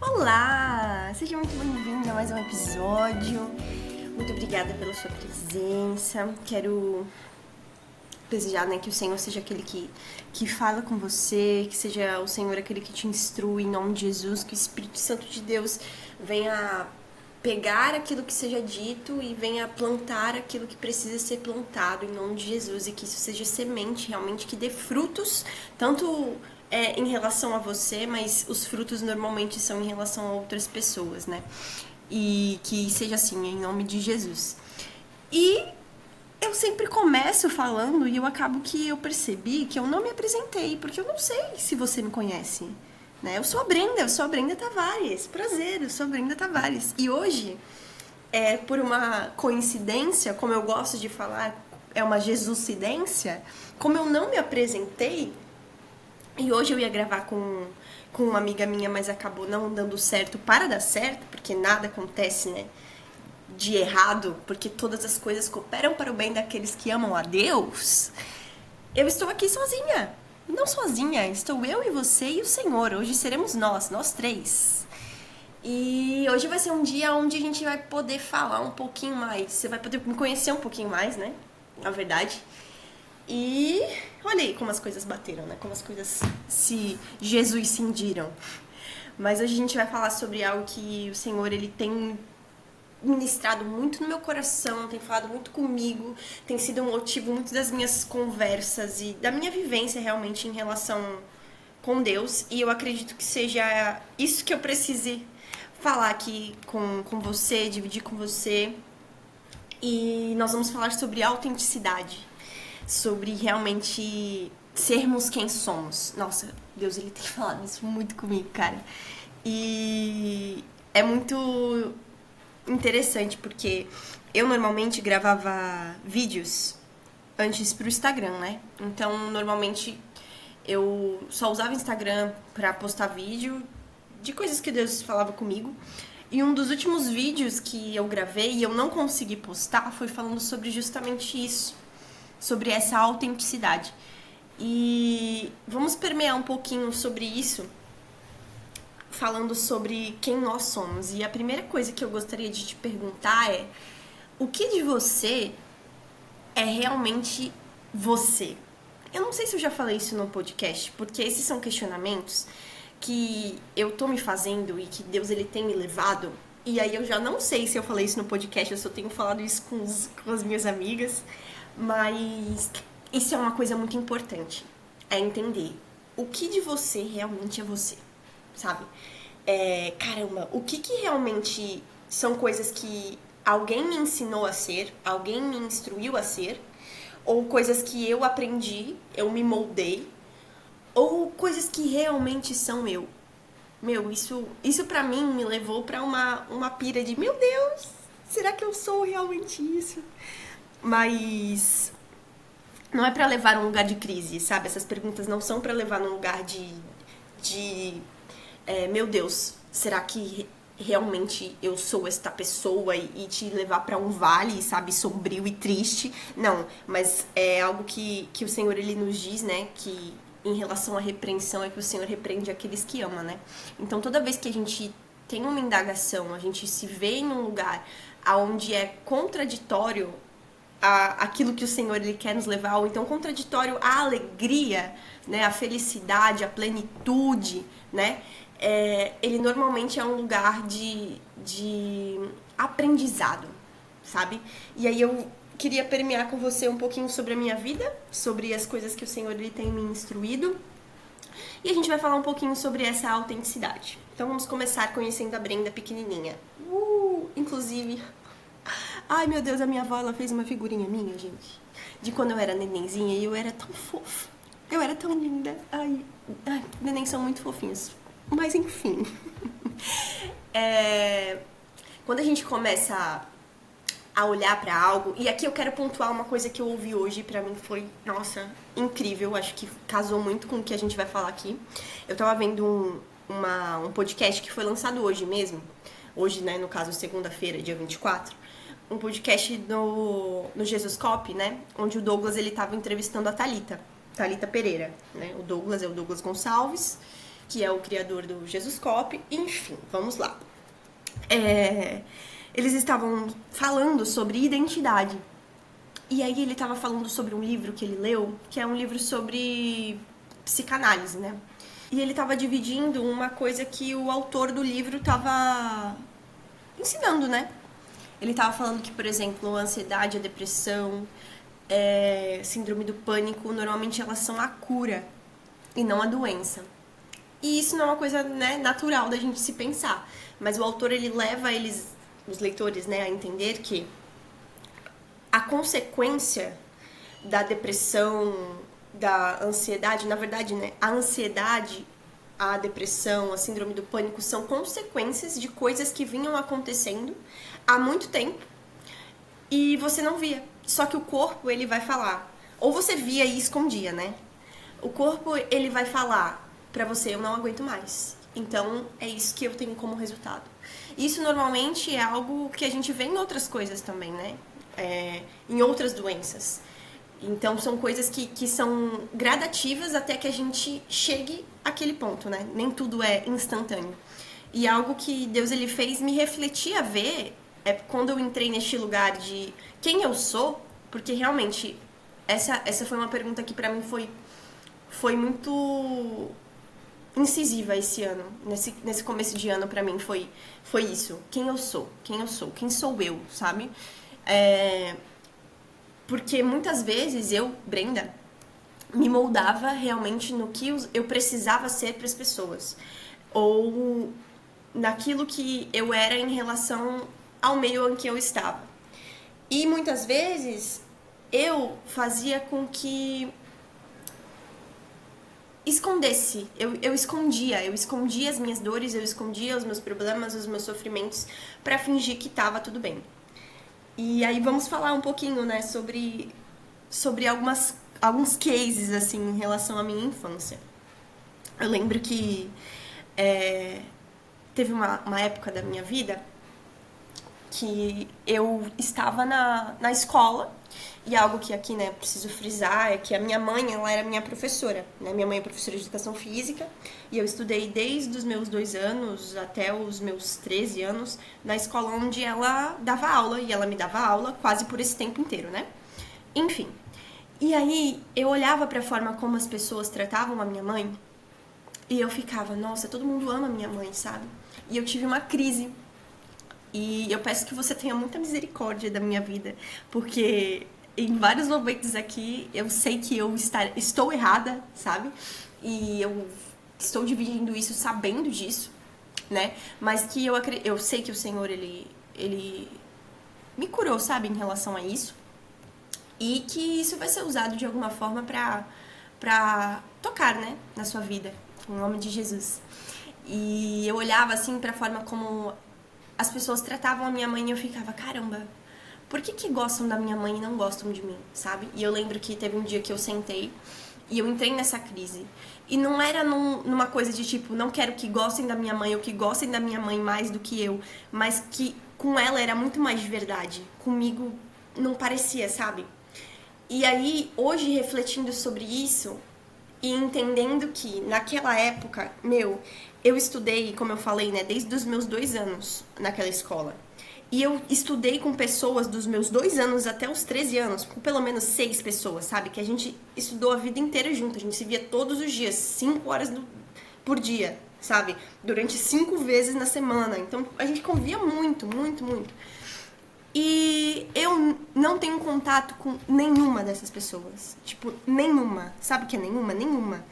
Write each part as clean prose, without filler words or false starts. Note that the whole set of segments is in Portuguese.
Olá! Seja muito bem-vindo a mais um episódio. Muito obrigada pela sua presença. Quero desejar, né, que o Senhor seja aquele que fala com você, que seja o Senhor aquele que te instrui em nome de Jesus, que o Espírito Santo de Deus venha pegar aquilo que seja dito e venha plantar aquilo que precisa ser plantado em nome de Jesus, e que isso seja semente realmente que dê frutos, tanto em relação a você, mas os frutos normalmente são em relação a outras pessoas, né? E que seja assim, em nome de Jesus. E eu sempre começo falando e eu acabo que eu percebi que eu não me apresentei, porque eu não sei se você me conhece. Né? Eu sou a Brenda Tavares. Prazer, eu sou a Brenda Tavares. E hoje, por uma coincidência, como eu gosto de falar, é uma Jesuscidência, como eu não me apresentei, e hoje eu ia gravar com uma amiga minha, mas acabou não dando certo para dar certo, porque nada acontece, né? De errado, porque todas as coisas cooperam para o bem daqueles que amam a Deus. Eu estou aqui sozinha. Não sozinha, estou eu e você e o Senhor. Hoje seremos nós três. E hoje vai ser um dia onde a gente vai poder falar um pouquinho mais. Você vai poder me conhecer um pouquinho mais, né? Na verdade. E olha aí como as coisas bateram, né? Como as coisas se Jesus cindiram. Mas hoje a gente vai falar sobre algo que o Senhor ele tem ministrado muito no meu coração, tem falado muito comigo, tem sido um motivo muito das minhas conversas e da minha vivência realmente em relação com Deus. E eu acredito que seja isso que eu precise falar aqui com você, dividir com você. E nós vamos falar sobre autenticidade, sobre realmente sermos quem somos. Nossa, Deus, ele tem falado isso muito comigo, cara. E é muito interessante porque eu normalmente gravava vídeos antes pro Instagram, né? Então, normalmente eu só usava o Instagram pra postar vídeo de coisas que Deus falava comigo. E um dos últimos vídeos que eu gravei e eu não consegui postar foi falando sobre justamente isso, sobre essa autenticidade. E vamos permear um pouquinho sobre isso, falando sobre quem nós somos. E a primeira coisa que eu gostaria de te perguntar é: o que de você é realmente você? Eu não sei se eu já falei isso no podcast, porque esses são questionamentos que eu tô me fazendo e que Deus ele tem me levado. E aí eu já não sei se eu falei isso no podcast, eu só tenho falado isso com as minhas amigas. Mas isso é uma coisa muito importante, é entender o que de você realmente é você, sabe? Caramba, o que realmente são coisas que alguém me ensinou a ser, alguém me instruiu a ser, ou coisas que eu aprendi, eu me moldei, ou coisas que realmente são eu. Meu, isso pra mim me levou pra uma pira de, meu Deus, será que eu sou realmente isso? Mas não é pra levar num lugar de crise, sabe? Essas perguntas não são pra levar num lugar de meu Deus, será que realmente eu sou esta pessoa e te levar pra um vale, sabe, sombrio e triste? Não, mas é algo que o Senhor ele nos diz, né, que em relação à repreensão é que o Senhor repreende aqueles que ama, né? Então toda vez que a gente tem uma indagação, a gente se vê em um lugar onde é contraditório aquilo que o Senhor ele quer nos levar, ou então contraditório à alegria, né, a felicidade, a plenitude, né? Ele normalmente é um lugar de aprendizado, sabe? E aí eu queria permear com você um pouquinho sobre a minha vida, sobre as coisas que o Senhor ele tem me instruído, e a gente vai falar um pouquinho sobre essa autenticidade. Então vamos começar conhecendo a Brenda pequenininha. Inclusive, ai meu Deus, a minha avó ela fez uma figurinha minha, gente, de quando eu era nenenzinha e eu era tão fofa. Eu era tão linda. Ai, nenéns são muito fofinhos. Mas enfim. Quando a gente começa a olhar pra algo, e aqui eu quero pontuar uma coisa que eu ouvi hoje, pra mim foi, nossa, incrível, acho que casou muito com o que a gente vai falar aqui. Eu tava vendo um podcast que foi lançado hoje mesmo, hoje, né, no caso, segunda-feira, dia 24, um podcast no Jesuscope, né, onde o Douglas, ele tava entrevistando a Thalita Pereira, né, o Douglas é o Douglas Gonçalves, que é o criador do Jesus Cop. Enfim, vamos lá. Eles estavam falando sobre identidade. E aí ele estava falando sobre um livro que ele leu, que é um livro sobre psicanálise, né? E ele estava dividindo uma coisa que o autor do livro estava ensinando, né? Ele estava falando que, por exemplo, a ansiedade, a depressão, síndrome do pânico, normalmente elas são a cura e não a doença. E isso não é uma coisa, né, natural da gente se pensar. Mas o autor, ele leva os leitores, né, a entender que a consequência da depressão, da ansiedade, na verdade, né, a ansiedade, a depressão, a síndrome do pânico são consequências de coisas que vinham acontecendo há muito tempo e você não via. Só que o corpo, ele vai falar. Ou você via e escondia, né? O corpo, ele vai falar pra você, eu não aguento mais. Então, é isso que eu tenho como resultado. Isso, normalmente, é algo que a gente vê em outras coisas também, né? Em outras doenças. Então, são coisas que são gradativas até que a gente chegue àquele ponto, né? Nem tudo é instantâneo. E algo que Deus, ele fez me refletir a ver quando eu entrei neste lugar de quem eu sou, porque realmente essa foi uma pergunta que pra mim foi muito incisiva esse ano. Nesse começo de ano pra mim foi isso. Quem eu sou? Quem sou eu, sabe? Porque muitas vezes eu, Brenda, me moldava realmente no que eu precisava ser para as pessoas. Ou naquilo que eu era em relação ao meio em que eu estava. E muitas vezes eu fazia com que escondesse, eu escondia as minhas dores, eu escondia os meus problemas, os meus sofrimentos para fingir que tava tudo bem. E aí vamos falar um pouquinho, né, sobre alguns cases, assim, em relação à minha infância. Eu lembro que teve uma época da minha vida que eu estava na escola, e algo que aqui, né, preciso frisar é que a minha mãe, ela era minha professora, né? Minha mãe é professora de educação física, e eu estudei desde os meus 2 anos até os meus 13 anos na escola onde ela dava aula, e ela me dava aula quase por esse tempo inteiro, né? Enfim. E aí eu olhava para a forma como as pessoas tratavam a minha mãe, e eu ficava, nossa, todo mundo ama a minha mãe, sabe? E eu tive uma crise. E eu peço que você tenha muita misericórdia da minha vida, porque em vários momentos aqui eu sei que eu estou errada, sabe? E eu estou dividindo isso sabendo disso, né? Mas que eu sei que o Senhor, ele me curou, sabe, em relação a isso. E que isso vai ser usado de alguma forma pra tocar, né, na sua vida, em nome de Jesus. E eu olhava assim pra forma como as pessoas tratavam a minha mãe e eu ficava, caramba, por que gostam da minha mãe e não gostam de mim, sabe? E eu lembro que teve um dia que eu sentei e eu entrei nessa crise. E não era numa coisa de tipo, não quero que gostem da minha mãe ou que gostem da minha mãe mais do que eu, mas que com ela era muito mais de verdade. Comigo não parecia, sabe? E aí, hoje, refletindo sobre isso e entendendo que naquela época, eu estudei, como eu falei, né, desde os meus 2 anos naquela escola. E eu estudei com pessoas dos meus 2 anos até os 13 anos, com pelo menos 6 pessoas, sabe? Que a gente estudou a vida inteira junto, a gente se via todos os dias, 5 horas por dia, sabe? Durante 5 vezes na semana. Então, a gente convivia muito, muito, muito. E eu não tenho contato com nenhuma dessas pessoas. Tipo, nenhuma. Sabe o que é nenhuma? Nenhuma.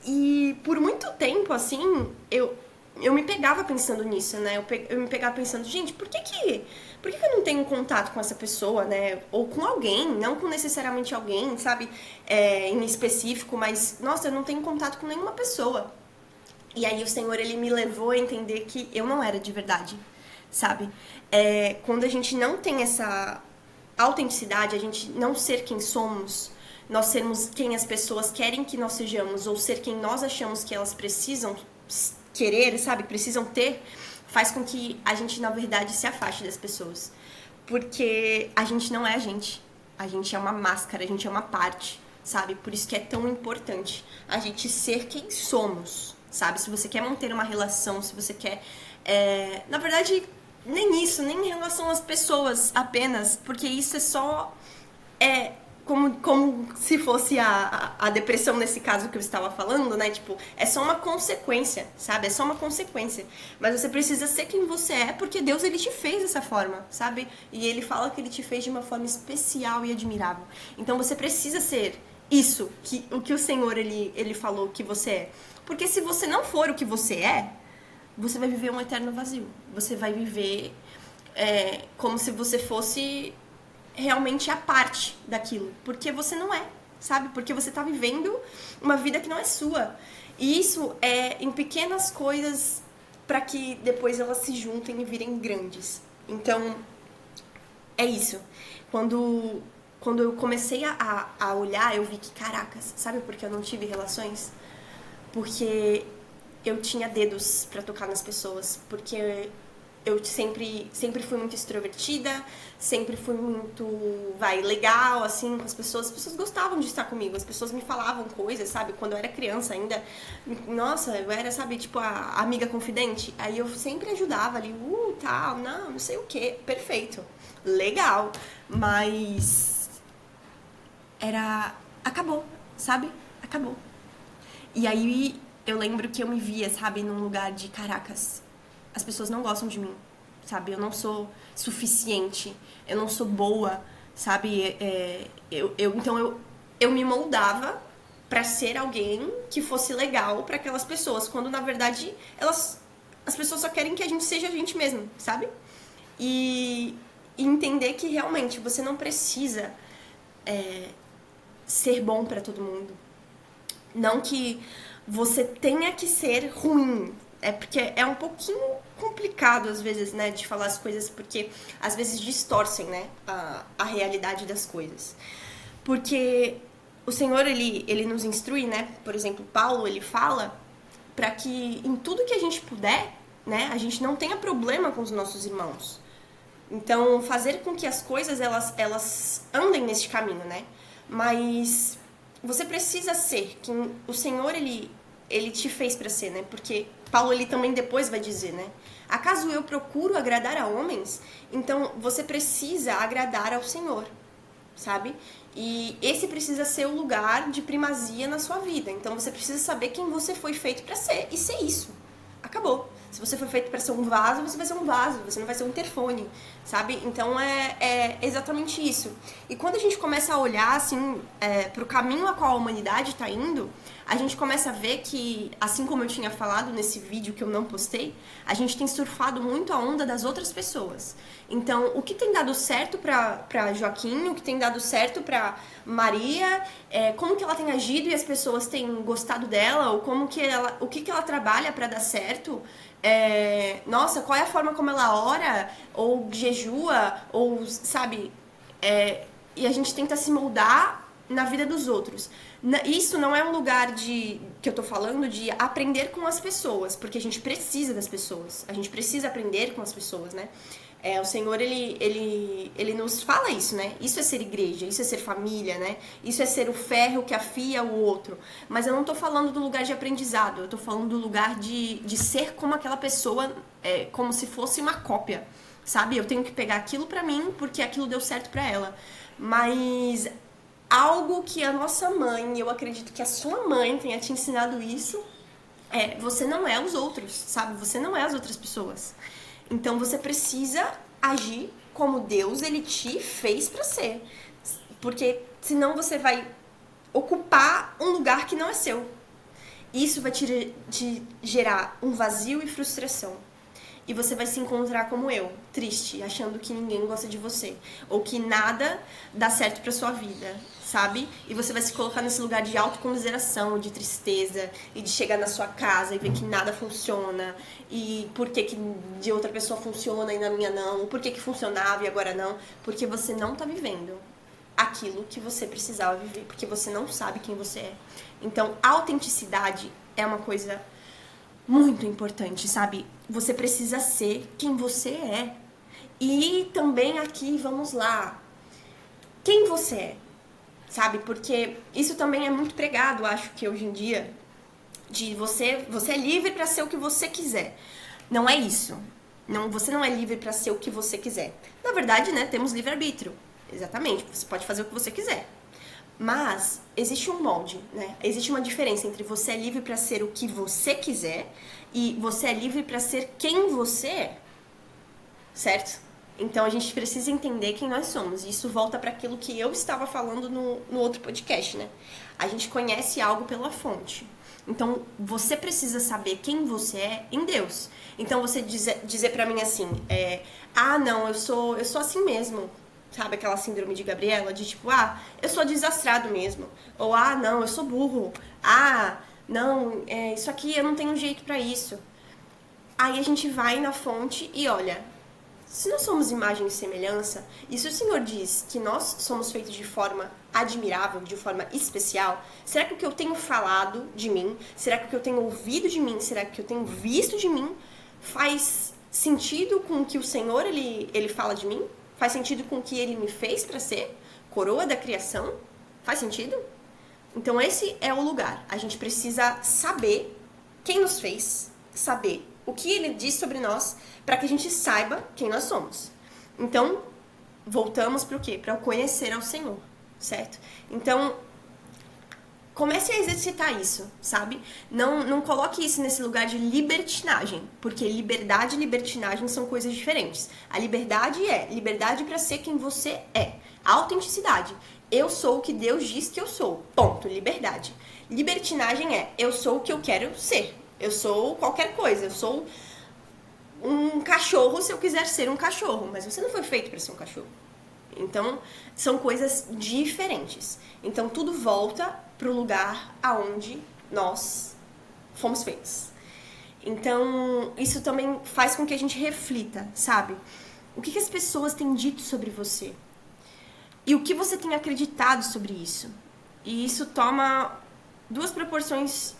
E por muito tempo, assim, eu me pegava pensando nisso, né? Eu me pegava pensando, gente, por que eu não tenho contato com essa pessoa, né? Ou com alguém, não com necessariamente alguém, sabe? Em específico, mas, nossa, eu não tenho contato com nenhuma pessoa. E aí o Senhor, ele me levou a entender que eu não era de verdade, sabe? Quando a gente não tem essa autenticidade, a gente não ser quem somos, nós sermos quem as pessoas querem que nós sejamos, ou ser quem nós achamos que elas precisam querer, sabe? Precisam ter, faz com que a gente, na verdade, se afaste das pessoas. Porque a gente não é a gente é uma máscara, a gente é uma parte, sabe? Por isso que é tão importante a gente ser quem somos, sabe? Se você quer manter uma relação, se você quer... na verdade, nem isso, nem em relação às pessoas apenas, porque isso é só... como se fosse a depressão nesse caso que eu estava falando, né? Tipo, é só uma consequência, sabe? É só uma consequência. Mas você precisa ser quem você é, porque Deus, ele te fez dessa forma, sabe? E ele fala que ele te fez de uma forma especial e admirável. Então você precisa ser isso, o que o Senhor, ele falou que você é. Porque se você não for o que você é, você vai viver um eterno vazio. Você vai viver como se você fosse... realmente a parte daquilo, porque você não é, sabe? Porque você tá vivendo uma vida que não é sua. E isso é em pequenas coisas para que depois elas se juntem e virem grandes. Então, é isso. Quando eu comecei a olhar, eu vi que, caracas, sabe por que eu não tive relações? Porque eu tinha dedos para tocar nas pessoas, porque eu sempre fui muito extrovertida, sempre fui muito, legal, assim, com as pessoas gostavam de estar comigo, as pessoas me falavam coisas, sabe, quando eu era criança ainda, nossa, eu era, sabe, tipo, a amiga confidente, aí eu sempre ajudava ali, tal, não sei o que, perfeito, legal, mas acabou, sabe, acabou. E aí eu lembro que eu me via, sabe, num lugar de, caracas, as pessoas não gostam de mim, sabe? Eu não sou suficiente, eu não sou boa, sabe? Então eu me moldava pra ser alguém que fosse legal pra aquelas pessoas, quando na verdade as pessoas só querem que a gente seja a gente mesmo, sabe? E entender que realmente você não precisa ser bom pra todo mundo. Não que você tenha que ser ruim. Porque é um pouquinho complicado, às vezes, né, de falar as coisas, porque às vezes distorcem, né, a realidade das coisas. Porque o Senhor, ele nos instrui, né, por exemplo, Paulo, ele fala para que em tudo que a gente puder, né, a gente não tenha problema com os nossos irmãos. Então, fazer com que as coisas, elas andem neste caminho, né, mas você precisa ser quem o Senhor, ele te fez para ser, né, porque Paulo, ele também depois vai dizer, né? Acaso eu procuro agradar a homens? Então, você precisa agradar ao Senhor, sabe? E esse precisa ser o lugar de primazia na sua vida. Então, você precisa saber quem você foi feito para ser e ser isso. Acabou. Se você foi feito para ser um vaso, você vai ser um vaso. Você não vai ser um interfone, sabe? Então, é exatamente isso. E quando a gente começa a olhar, assim, pro caminho a qual a humanidade está indo, a gente começa a ver que, assim como eu tinha falado nesse vídeo que eu não postei, a gente tem surfado muito a onda das outras pessoas. Então, o que tem dado certo pra Joaquim, o que tem dado certo pra Maria, como que ela tem agido e as pessoas têm gostado dela, ou o que ela trabalha pra dar certo, nossa, qual é a forma como ela ora, ou jejua, ou, sabe, e a gente tenta se moldar na vida dos outros. Isso não é um lugar que eu tô falando de aprender com as pessoas, porque a gente precisa das pessoas, a gente precisa aprender com as pessoas, né? O Senhor, ele nos fala isso, né? Isso é ser igreja, isso é ser família, né? Isso é ser o ferro que afia o outro. Mas eu não tô falando do lugar de aprendizado, eu tô falando do lugar de ser como aquela pessoa, como se fosse uma cópia, sabe? Eu tenho que pegar aquilo pra mim porque aquilo deu certo pra ela. Mas algo que a nossa mãe, eu acredito que a sua mãe tenha te ensinado isso, você não é os outros, sabe? Você não é as outras pessoas. Então você precisa agir como Deus, ele te fez pra ser. Porque senão você vai ocupar um lugar que não é seu. Isso vai te gerar um vazio e frustração. E você vai se encontrar como eu, triste, achando que ninguém gosta de você. Ou que nada dá certo pra sua vida, sabe? E você vai se colocar nesse lugar de autocomiseração, de tristeza, e de chegar na sua casa e ver que nada funciona. E por que de outra pessoa funciona e na minha não? Por que funcionava e agora não? Porque você não tá vivendo aquilo que você precisava viver. Porque você não sabe quem você é. Então, autenticidade é uma coisa muito importante, sabe? Você precisa ser quem você é. E também aqui, vamos lá, quem você é, sabe? Porque isso também é muito pregado, acho que hoje em dia, de você é livre para ser o que você quiser. Não é isso. Não, você não é livre para ser o que você quiser. Na verdade, né, temos livre-arbítrio. Exatamente, você pode fazer o que você quiser. Mas existe um molde, né? Existe uma diferença entre você é livre para ser o que você quiser e você é livre para ser quem você é. Certo? Então a gente precisa entender quem nós somos. E isso volta para aquilo que eu estava falando no outro podcast, né? A gente conhece algo pela fonte. Então você precisa saber quem você é em Deus. Então você dizer para mim assim, não, eu sou assim mesmo. Sabe aquela síndrome de Gabriela? De tipo, eu sou desastrado mesmo. Ou, não, eu sou burro. Não, isso aqui eu não tenho jeito pra isso. Aí a gente vai na fonte e olha, se nós somos imagem e semelhança, e se o Senhor diz que nós somos feitos de forma admirável, de forma especial, será que o que eu tenho falado de mim, será que o que eu tenho ouvido de mim, será que o que eu tenho visto de mim faz sentido com o que o Senhor ele fala de mim? Faz sentido com o que ele me fez para ser? Coroa da criação? Faz sentido? Então esse é o lugar. A gente precisa saber quem nos fez, saber o que ele diz sobre nós, para que a gente saiba quem nós somos. Então, voltamos para o quê? Para o conhecer ao Senhor, certo? Então, comece a exercitar isso, sabe? Não coloque isso nesse lugar de libertinagem, porque liberdade e libertinagem são coisas diferentes. A liberdade é liberdade para ser quem você é. A autenticidade. Eu sou o que Deus diz que eu sou. Ponto. Liberdade. Libertinagem é eu sou o que eu quero ser. Eu sou qualquer coisa. Eu sou um cachorro se eu quiser ser um cachorro. Mas você não foi feito para ser um cachorro. Então, são coisas diferentes. Então, tudo volta pro lugar aonde nós fomos feitos. Então, isso também faz com que a gente reflita, sabe? O que as pessoas têm dito sobre você? E o que você tem acreditado sobre isso? E isso toma duas proporções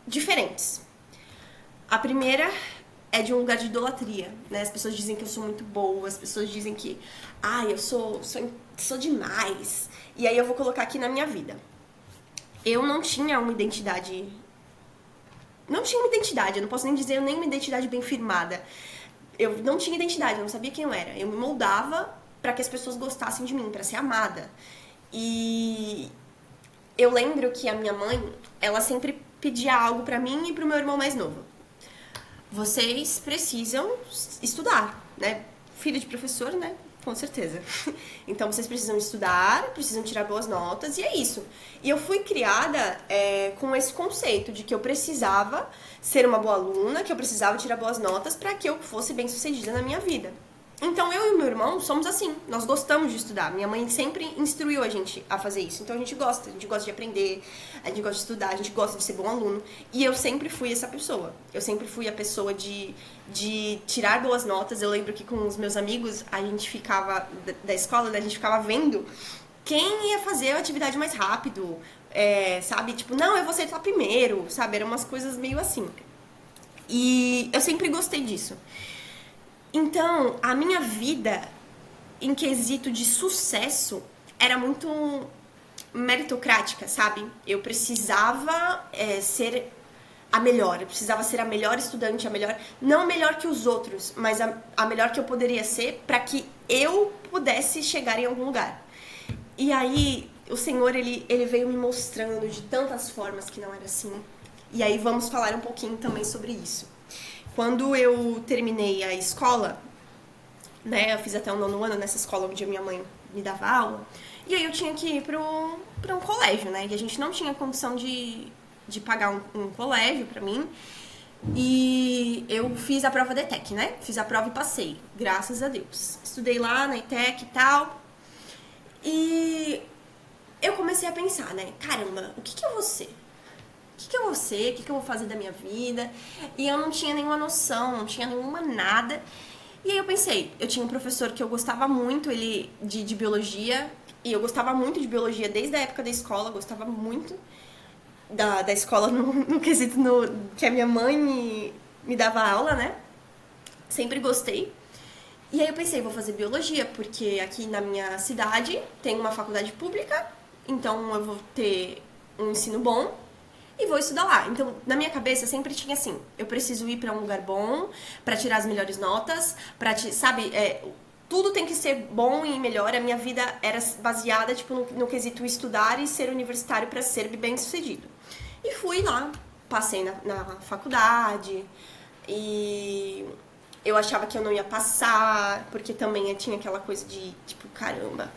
diferentes. A primeira é de um lugar de idolatria, né? As pessoas dizem que eu sou muito boa, as pessoas dizem que, eu sou demais. E aí eu vou colocar aqui na minha vida. Eu não tinha uma identidade. Eu não posso nem dizer nem uma identidade bem firmada. Eu não tinha identidade, eu não sabia quem eu era. Eu me moldava para que as pessoas gostassem de mim, para ser amada. E eu lembro que a minha mãe, ela sempre pedia algo para mim e pro meu irmão mais novo. Vocês precisam estudar, né? Filho de professor, né? Com certeza. Então, vocês precisam estudar, precisam tirar boas notas, e é isso. E eu fui criada com esse conceito de que eu precisava ser uma boa aluna, que eu precisava tirar boas notas para que eu fosse bem-sucedida na minha vida. Então, eu e meu irmão somos assim, nós gostamos de estudar. Minha mãe sempre instruiu a gente a fazer isso. Então, a gente gosta de aprender, a gente gosta de estudar, a gente gosta de ser bom aluno. E eu sempre fui essa pessoa. Eu sempre fui a pessoa de tirar boas notas. Eu lembro que com os meus amigos, a gente ficava, da escola, a gente ficava vendo quem ia fazer a atividade mais rápido, sabe? Tipo, não, eu vou ser lá primeiro, sabe? Eram umas coisas meio assim. E eu sempre gostei disso. Então, a minha vida, em quesito de sucesso, era muito meritocrática, sabe? Eu precisava ser a melhor, eu precisava ser a melhor estudante, não melhor que os outros, mas a melhor que eu poderia ser para que eu pudesse chegar em algum lugar. E aí, o Senhor, ele veio me mostrando de tantas formas que não era assim. E aí, vamos falar um pouquinho também sobre isso. Quando eu terminei a escola, né, eu fiz até o 9º ano nessa escola onde a minha mãe me dava aula, e aí eu tinha que ir pra um colégio, né, e a gente não tinha condição de pagar um colégio pra mim, e eu fiz a prova da ETEC, né, fiz a prova e passei, graças a Deus. Estudei lá na ETEC e tal, e eu comecei a pensar, né, caramba, o que eu vou ser? O que eu vou ser? O que eu vou fazer da minha vida? E eu não tinha nenhuma noção, não tinha nenhuma nada. E aí eu pensei, eu tinha um professor que eu gostava muito, ele de biologia, e eu gostava muito de biologia desde a época da escola, gostava muito da escola no quesito que a minha mãe me dava aula, né? Sempre gostei. E aí eu pensei, vou fazer biologia, porque aqui na minha cidade tem uma faculdade pública, então eu vou ter um ensino bom. e vou estudar lá. Então, na minha cabeça sempre tinha assim, eu preciso ir pra um lugar bom, pra tirar as melhores notas, sabe, tudo tem que ser bom e melhor. A minha vida era baseada, tipo, no quesito estudar e ser universitário pra ser bem-sucedido. E fui lá, passei na faculdade, e eu achava que eu não ia passar, porque também tinha aquela coisa de, tipo, caramba,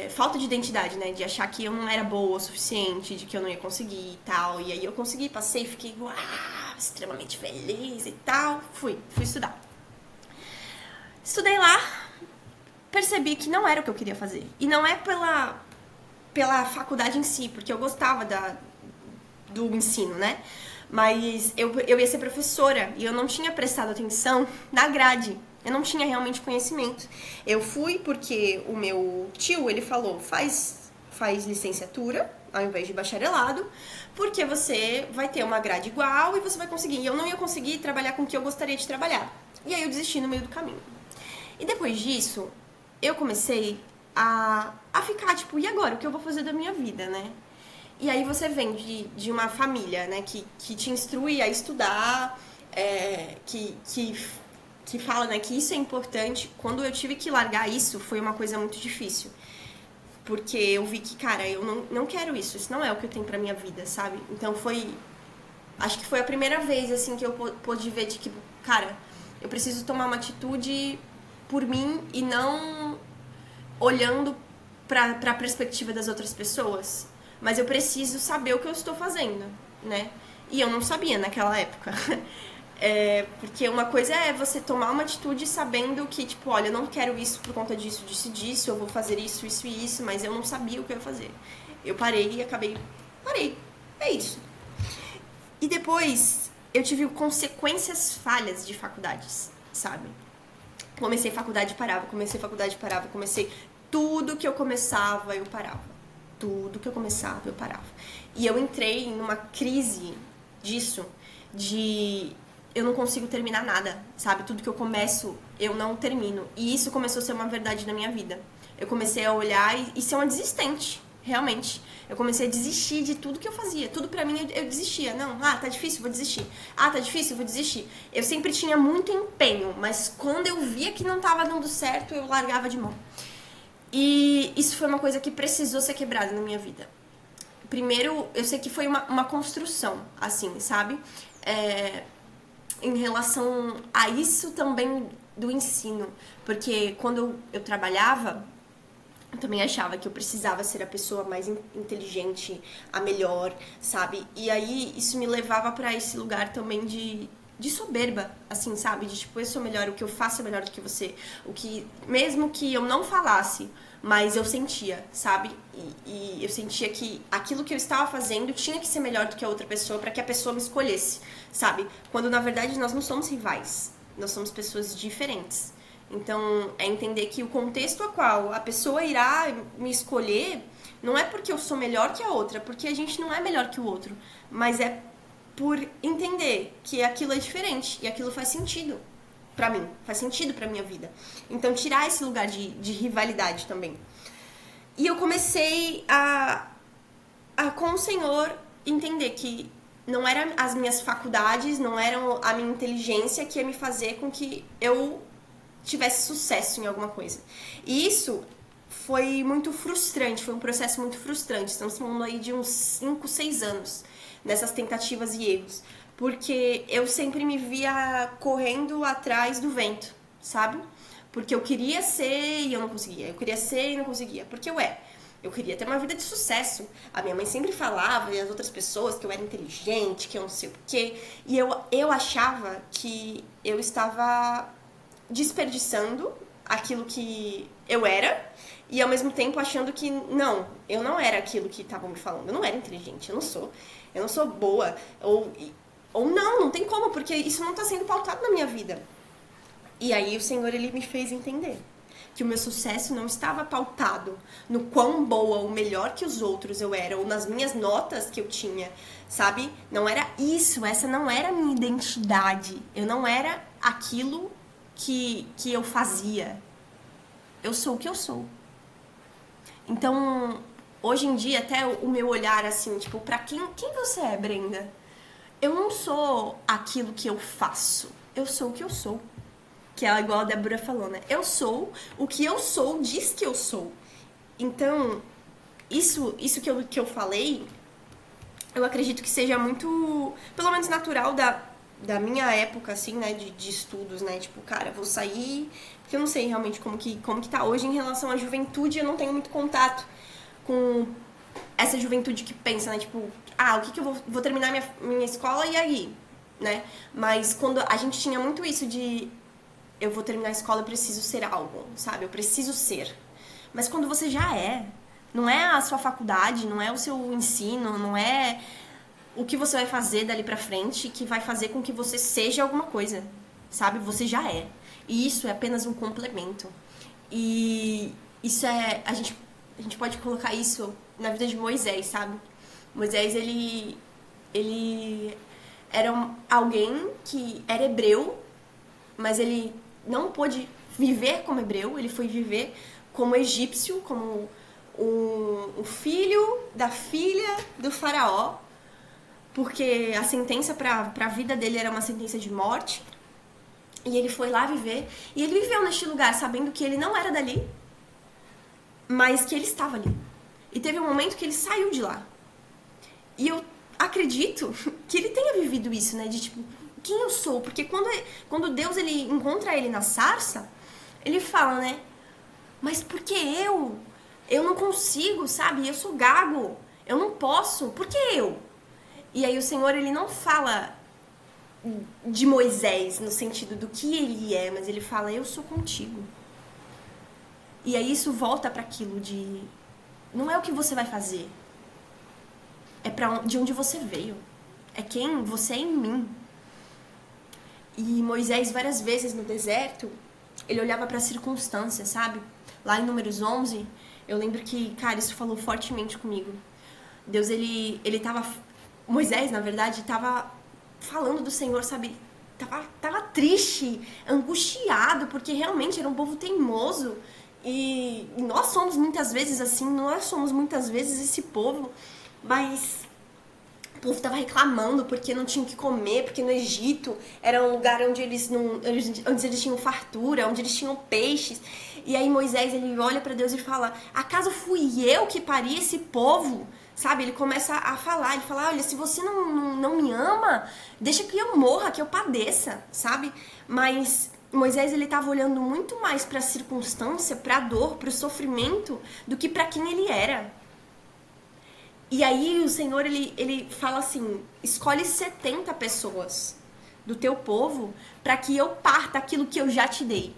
falta de identidade, né? De achar que eu não era boa o suficiente, de que eu não ia conseguir e tal. E aí eu consegui, passei, fiquei extremamente feliz e tal. Fui estudar. Estudei lá, percebi que não era o que eu queria fazer. E não é pela faculdade em si, porque eu gostava do ensino, né? Mas eu ia ser professora e eu não tinha prestado atenção na grade. Eu não tinha realmente conhecimento. Eu fui porque o meu tio, ele falou, faz licenciatura ao invés de bacharelado, porque você vai ter uma grade igual e você vai conseguir. E eu não ia conseguir trabalhar com o que eu gostaria de trabalhar. E aí eu desisti no meio do caminho. E depois disso, eu comecei a ficar, tipo, e agora? O que eu vou fazer da minha vida, né? E aí você vem de uma família, né, que te instrui a estudar, que fala, né, que isso é importante. Quando eu tive que largar isso, foi uma coisa muito difícil. Porque eu vi que, cara, eu não quero isso. Isso não é o que eu tenho pra minha vida, sabe? Então acho que foi a primeira vez, assim, que eu pude ver de que, cara, eu preciso tomar uma atitude por mim e não olhando pra perspectiva das outras pessoas. Mas eu preciso saber o que eu estou fazendo, né? E eu não sabia naquela época. Porque uma coisa é você tomar uma atitude sabendo que, tipo, olha, eu não quero isso por conta disso, disso, eu vou fazer isso, isso e isso, mas eu não sabia o que eu ia fazer. Eu parei e parei. É isso. E depois eu tive consequências falhas de faculdades, sabe? Comecei faculdade e parava, comecei tudo que eu começava, eu parava. Tudo que eu começava, eu parava. E eu entrei numa crise disso, de eu não consigo terminar nada, sabe? Tudo que eu começo, eu não termino. E isso começou a ser uma verdade na minha vida. Eu comecei a olhar e ser uma desistente, realmente. Eu comecei a desistir de tudo que eu fazia. Tudo pra mim eu desistia. Não, tá difícil, vou desistir. Tá difícil, vou desistir. Eu sempre tinha muito empenho, mas quando eu via que não tava dando certo, eu largava de mão. E isso foi uma coisa que precisou ser quebrada na minha vida. Primeiro, eu sei que foi uma construção, assim, sabe? Em relação a isso também do ensino. Porque quando eu trabalhava, eu também achava que eu precisava ser a pessoa mais inteligente, a melhor, sabe? E aí isso me levava pra esse lugar também de soberba, assim, sabe? De tipo, eu sou melhor, o que eu faço é melhor do que você. Mesmo que eu não falasse, mas eu sentia, sabe? E eu sentia que aquilo que eu estava fazendo tinha que ser melhor do que a outra pessoa pra que a pessoa me escolhesse, sabe? Quando na verdade nós não somos rivais, nós somos pessoas diferentes. Então, é entender que o contexto a qual a pessoa irá me escolher não é porque eu sou melhor que a outra, porque a gente não é melhor que o outro, mas é por entender que aquilo é diferente e aquilo faz sentido pra mim, faz sentido pra minha vida. Então, tirar esse lugar de rivalidade também. E eu comecei com o Senhor, entender que não eram as minhas faculdades, não eram a minha inteligência que ia me fazer com que eu tivesse sucesso em alguma coisa. E isso foi muito frustrante, foi um processo muito frustrante. Estamos falando aí de uns 5, 6 anos nessas tentativas e erros. Porque eu sempre me via correndo atrás do vento, sabe? Porque eu queria ser e eu não conseguia. Eu queria ser e não conseguia. Porque eu queria ter uma vida de sucesso. A minha mãe sempre falava, e as outras pessoas, que eu era inteligente, que eu não sei o quê. E eu achava que eu estava desperdiçando aquilo que eu era e ao mesmo tempo achando que não, eu não era aquilo que estavam me falando. Eu não era inteligente, eu não sou boa. Ou não tem como, porque isso não está sendo pautado na minha vida. E aí o Senhor, ele me fez entender que o meu sucesso não estava pautado no quão boa ou melhor que os outros eu era, ou nas minhas notas que eu tinha, sabe? Não era isso, essa não era a minha identidade. Eu não era aquilo que eu fazia. Eu sou o que eu sou. Então, hoje em dia, até o meu olhar, assim, tipo, pra quem você é, Brenda? Eu não sou aquilo que eu faço. Eu sou o que eu sou. Que é igual a Débora falou, né? Eu sou o que eu sou, diz que eu sou. Então, isso que eu falei, eu acredito que seja muito, pelo menos natural da minha época, assim, né, de estudos, né, tipo, cara, vou sair, porque eu não sei realmente como que tá hoje em relação à juventude, eu não tenho muito contato com essa juventude que pensa, né, tipo, o que eu vou terminar minha escola e aí, né, mas quando a gente tinha muito isso de, eu vou terminar a escola, eu preciso ser algo, sabe, eu preciso ser, mas quando você já é, não é a sua faculdade, não é o seu ensino, não é o que você vai fazer dali pra frente que vai fazer com que você seja alguma coisa, sabe? Você já é. E isso é apenas um complemento. E isso é... A gente pode colocar isso na vida de Moisés, sabe? Moisés, ele era alguém que era hebreu, mas ele não pôde viver como hebreu, ele foi viver como egípcio, como o filho da filha do faraó, porque a sentença para a vida dele era uma sentença de morte. E ele foi lá viver. E ele viveu neste lugar sabendo que ele não era dali, mas que ele estava ali. E teve um momento que ele saiu de lá. E eu acredito que ele tenha vivido isso, né? De tipo, quem eu sou? Porque quando Deus ele encontra ele na sarça, ele fala, né? Mas por que eu? Eu não consigo, sabe? Eu sou gago. Eu não posso. Por que eu? E aí o Senhor, ele não fala de Moisés no sentido do que ele é, mas ele fala, eu sou contigo. E aí isso volta para aquilo de, não é o que você vai fazer, é de onde você veio, é quem você é em mim. E Moisés, várias vezes no deserto, ele olhava para as circunstâncias, sabe? Lá em Números 11, eu lembro que, cara, isso falou fortemente comigo. Deus, ele tava... Moisés, na verdade, estava falando do Senhor, sabe? Tava triste, angustiado, porque realmente era um povo teimoso. E nós somos muitas vezes assim, nós somos muitas vezes esse povo, mas o povo estava reclamando porque não tinha o que comer, porque no Egito era um lugar onde eles tinham fartura, onde eles tinham peixes. E aí Moisés, ele olha para Deus e fala, acaso fui eu que pari esse povo? Sabe, ele começa a falar, ele fala, olha, se você não me ama, deixa que eu morra, que eu padeça, sabe? Mas Moisés, ele estava olhando muito mais para a circunstância, para a dor, para o sofrimento, do que para quem ele era. E aí o Senhor, ele fala assim, escolhe 70 pessoas do teu povo para que eu parta aquilo que eu já te dei.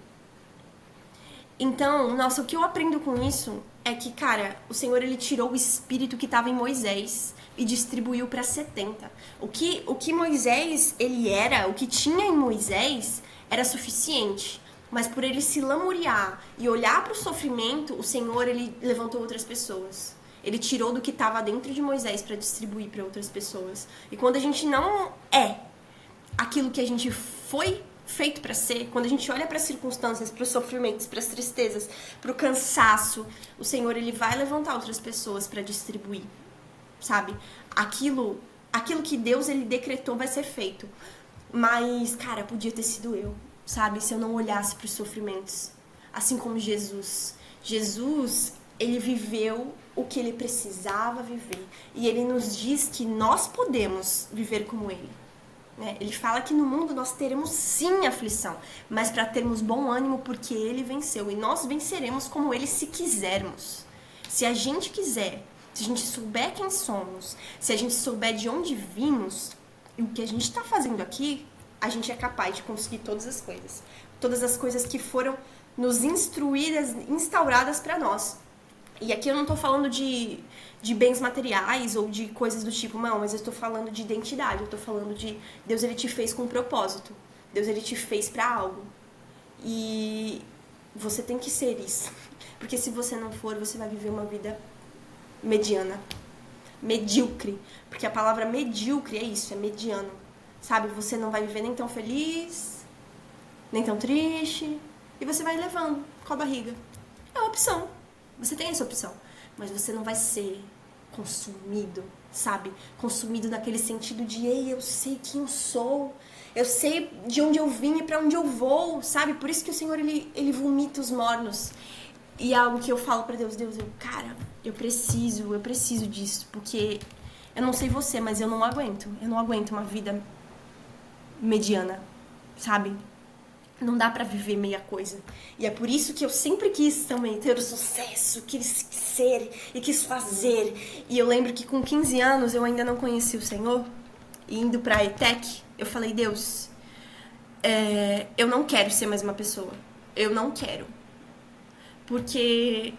Então, nossa, o que eu aprendo com isso é que, cara, o Senhor, ele tirou o espírito que estava em Moisés e distribuiu para 70. O que Moisés, ele era, o que tinha em Moisés era suficiente. Mas por ele se lamuriar e olhar para o sofrimento, o Senhor, ele levantou outras pessoas. Ele tirou do que estava dentro de Moisés para distribuir para outras pessoas. E quando a gente não é aquilo que a gente foi feito para ser, quando a gente olha para as circunstâncias, para os sofrimentos, para as tristezas, para o cansaço, o Senhor, ele vai levantar outras pessoas para distribuir, sabe? Aquilo que Deus, ele decretou vai ser feito. Mas, cara, podia ter sido eu, sabe? Se eu não olhasse para os sofrimentos. Assim como Jesus. Jesus, ele viveu o que ele precisava viver. E ele nos diz que nós podemos viver como ele. Ele fala que no mundo nós teremos sim aflição, mas para termos bom ânimo porque ele venceu. E nós venceremos como ele se quisermos. Se a gente quiser, se a gente souber quem somos, se a gente souber de onde vimos, e o que a gente está fazendo aqui, a gente é capaz de conseguir todas as coisas. Todas as coisas que foram nos instruídas, instauradas para nós. E aqui eu não estou falando de bens materiais ou de coisas do tipo, não, mas eu estou falando de identidade, eu estou falando de Deus, ele te fez com um propósito. Deus, ele te fez para algo. E você tem que ser isso. Porque se você não for, você vai viver uma vida mediana, medíocre. Porque a palavra medíocre é isso, é mediano. Sabe, você não vai viver nem tão feliz, nem tão triste, e você vai levando com a barriga. É uma opção. Você tem essa opção. mas você não vai ser consumido, sabe? Consumido naquele sentido de, ei, eu sei quem eu sou, eu sei de onde eu vim e pra onde eu vou, sabe? Por isso que o Senhor, ele vomita os mornos. E é algo que eu falo pra Deus, cara, eu preciso disso, porque eu não sei você, mas eu não aguento uma vida mediana, sabe? Não dá pra viver meia coisa. E é por isso que eu sempre quis também ter o sucesso, quis ser e quis fazer. E eu lembro que com 15 anos eu ainda não conhecia o Senhor. E indo pra ETEC, eu falei, Deus, eu não quero ser mais uma pessoa. Eu não quero. Porque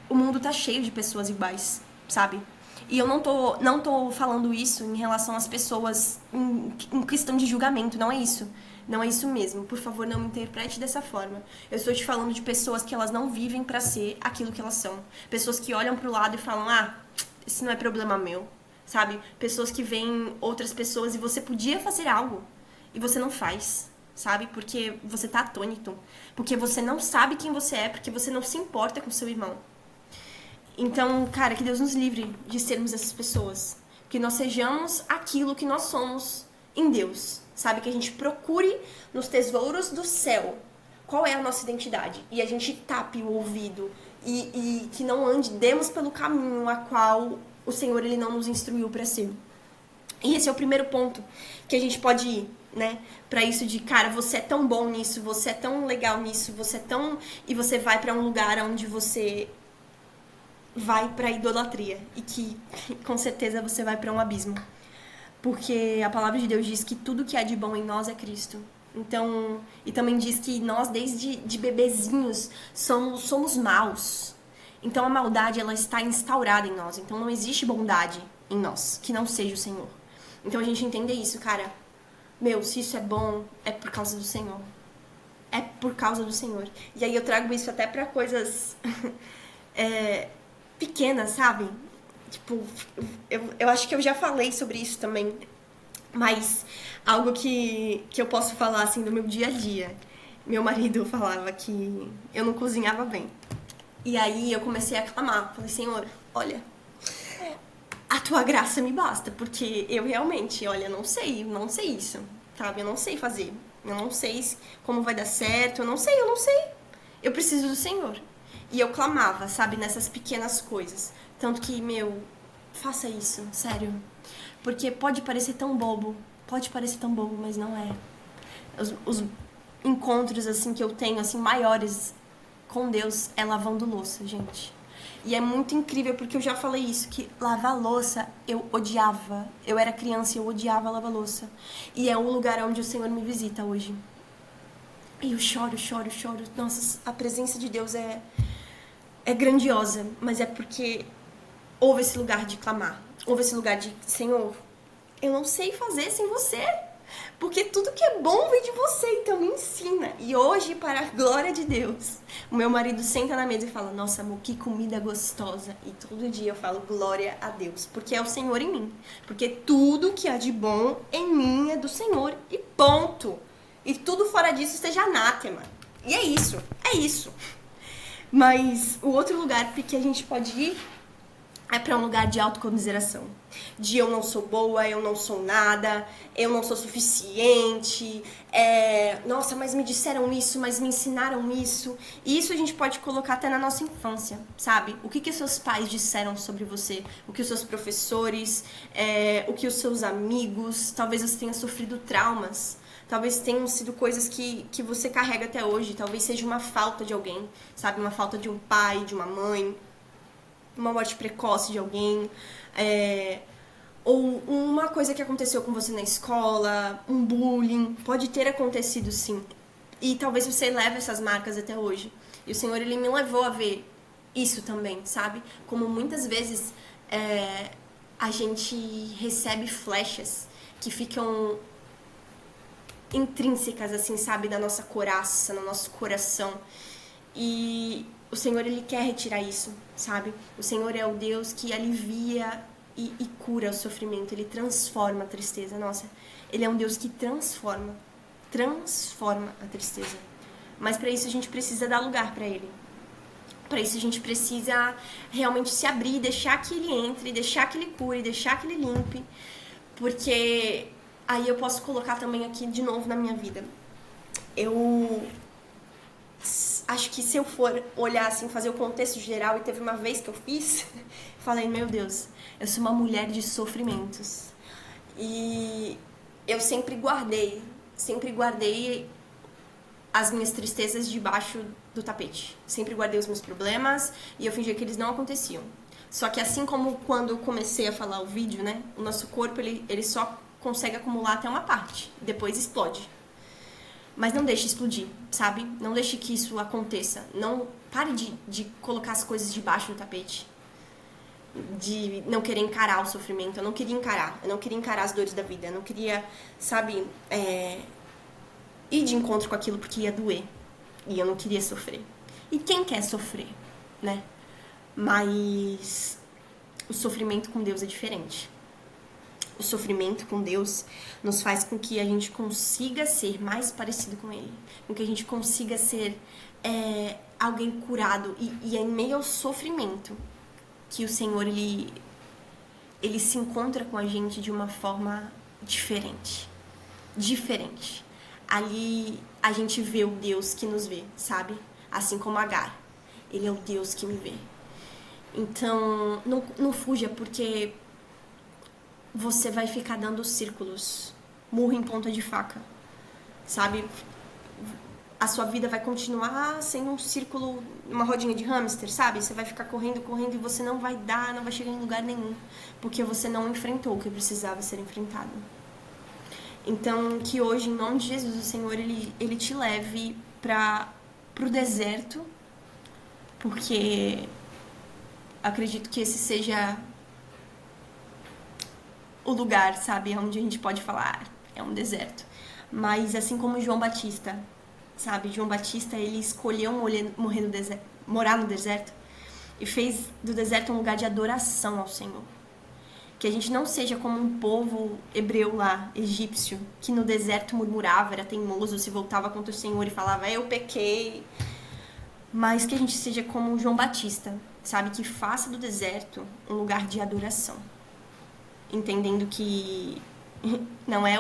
o mundo tá cheio de pessoas iguais, sabe? E eu não tô falando isso em relação às pessoas em questão de julgamento, não é isso. Não é isso mesmo. Por favor, não me interprete dessa forma. Eu estou te falando de pessoas que elas não vivem pra ser aquilo que elas são. Pessoas que olham pro lado e falam, esse não é problema meu, sabe? Pessoas que veem outras pessoas e você podia fazer algo e você não faz, sabe? Porque você tá atônito. Porque você não sabe quem você é, porque você não se importa com seu irmão. Então, cara, que Deus nos livre de sermos essas pessoas. Que nós sejamos aquilo que nós somos em Deus. Sabe? Que a gente procure nos tesouros do céu qual é a nossa identidade. E a gente tape o ouvido. E que não andemos pelo caminho a qual o Senhor ele não nos instruiu para ser. E esse é o primeiro ponto que a gente pode ir, né? Pra isso de, cara, você é tão bom nisso, você é tão legal nisso, você é tão... E você vai pra um lugar onde você vai pra idolatria. E que, com certeza, você vai pra um abismo. Porque a palavra de Deus diz que tudo que há de bom em nós é Cristo. Então, e também diz que nós, desde de bebezinhos, somos maus. Então, a maldade, ela está instaurada em nós. Então, não existe bondade em nós, que não seja o Senhor. Então, a gente entende isso, cara. Meu, se isso é bom, é por causa do Senhor. É por causa do Senhor. E aí eu trago isso até pra coisas pequenas, sabe? Tipo, eu acho que eu já falei sobre isso também. Mas algo que eu posso falar, assim, do meu dia a dia. Meu marido falava que eu não cozinhava bem. E aí eu comecei a clamar. Falei, Senhor, olha, a tua graça me basta. Porque eu realmente, olha, não sei isso, sabe? Eu não sei fazer. Eu não sei como vai dar certo. Eu não sei. Eu preciso do Senhor. E eu clamava, sabe? Nessas pequenas coisas. Tanto que, meu, faça isso, sério. Porque pode parecer tão bobo, mas não é. Os encontros, assim, que eu tenho, assim, maiores com Deus é lavando louça, gente. E é muito incrível, porque eu já falei isso, que lavar louça eu odiava. Eu era criança e eu odiava lavar louça. E é um lugar onde o Senhor me visita hoje. E eu choro. Nossa, a presença de Deus é grandiosa, mas é porque houve esse lugar de clamar. Houve esse lugar de, Senhor, eu não sei fazer sem você. Porque tudo que é bom vem de você, então me ensina. E hoje, para a glória de Deus, o meu marido senta na mesa e fala, nossa, amor, que comida gostosa. E todo dia eu falo, glória a Deus, porque é o Senhor em mim. Porque tudo que há de bom em mim é do Senhor, e ponto. E tudo fora disso esteja anátema. E é isso. Mas o outro lugar que a gente pode ir é para um lugar de autocomiseração. De eu não sou boa, eu não sou nada, eu não sou suficiente, nossa, mas me disseram isso, mas me ensinaram isso. E isso a gente pode colocar até na nossa infância, sabe? O que seus pais disseram sobre você, o que os seus professores, o que os seus amigos, talvez você tenha sofrido traumas. Talvez tenham sido coisas que você carrega até hoje. Talvez seja uma falta de alguém, sabe? Uma falta de um pai, de uma mãe, uma morte precoce de alguém, ou uma coisa que aconteceu com você na escola, um bullying, pode ter acontecido sim. E talvez você leve essas marcas até hoje. E o Senhor, ele me levou a ver isso também, sabe? Como muitas vezes a gente recebe flechas que ficam intrínsecas, assim, sabe? Da nossa coraça, no nosso coração. E o Senhor, ele quer retirar isso, sabe? O Senhor é o Deus que alivia e cura o sofrimento. Ele transforma a tristeza. Nossa, ele é um Deus que transforma a tristeza. Mas para isso a gente precisa dar lugar para ele. Para isso a gente precisa realmente se abrir, deixar que ele entre, deixar que ele cure, deixar que ele limpe. Porque aí eu posso colocar também aqui de novo na minha vida. Eu acho que se eu for olhar assim, fazer o contexto geral, e teve uma vez que eu fiz, falei, meu Deus, eu sou uma mulher de sofrimentos. E eu sempre guardei as minhas tristezas debaixo do tapete. Sempre guardei os meus problemas e eu fingia que eles não aconteciam. Só que assim como quando eu comecei a falar o vídeo, né? O nosso corpo, ele só consegue acumular até uma parte. Depois explode. Mas não deixe explodir, sabe? Não deixe que isso aconteça. Não pare de colocar as coisas debaixo do tapete. De não querer encarar o sofrimento. Eu não queria encarar as dores da vida. Eu não queria, sabe, ir de encontro com aquilo porque ia doer. E eu não queria sofrer. E quem quer sofrer, né? Mas o sofrimento com Deus é diferente. O sofrimento com Deus nos faz com que a gente consiga ser mais parecido com Ele. Com que a gente consiga ser alguém curado. E é em meio ao sofrimento que o Senhor, ele se encontra com a gente de uma forma diferente. Diferente. Ali a gente vê o Deus que nos vê, sabe? Assim como Agar. Ele é o Deus que me vê. Então, não fuja, porque você vai ficar dando círculos, murro em ponta de faca, sabe? A sua vida vai continuar sendo um círculo, uma rodinha de hamster, sabe? Você vai ficar correndo e você não vai chegar em lugar nenhum, porque você não enfrentou o que precisava ser enfrentado. Então, que hoje, em nome de Jesus, o Senhor, ele te leve pro deserto, porque acredito que esse seja o lugar, sabe, onde a gente pode falar, é um deserto. Mas assim como João Batista, sabe, João Batista, ele escolheu morar no deserto e fez do deserto um lugar de adoração ao Senhor. Que a gente não seja como um povo hebreu lá, egípcio, que no deserto murmurava, era teimoso, se voltava contra o Senhor e falava, eu pequei. Mas que a gente seja como um João Batista, sabe? Que faça do deserto um lugar de adoração. Entendendo que não é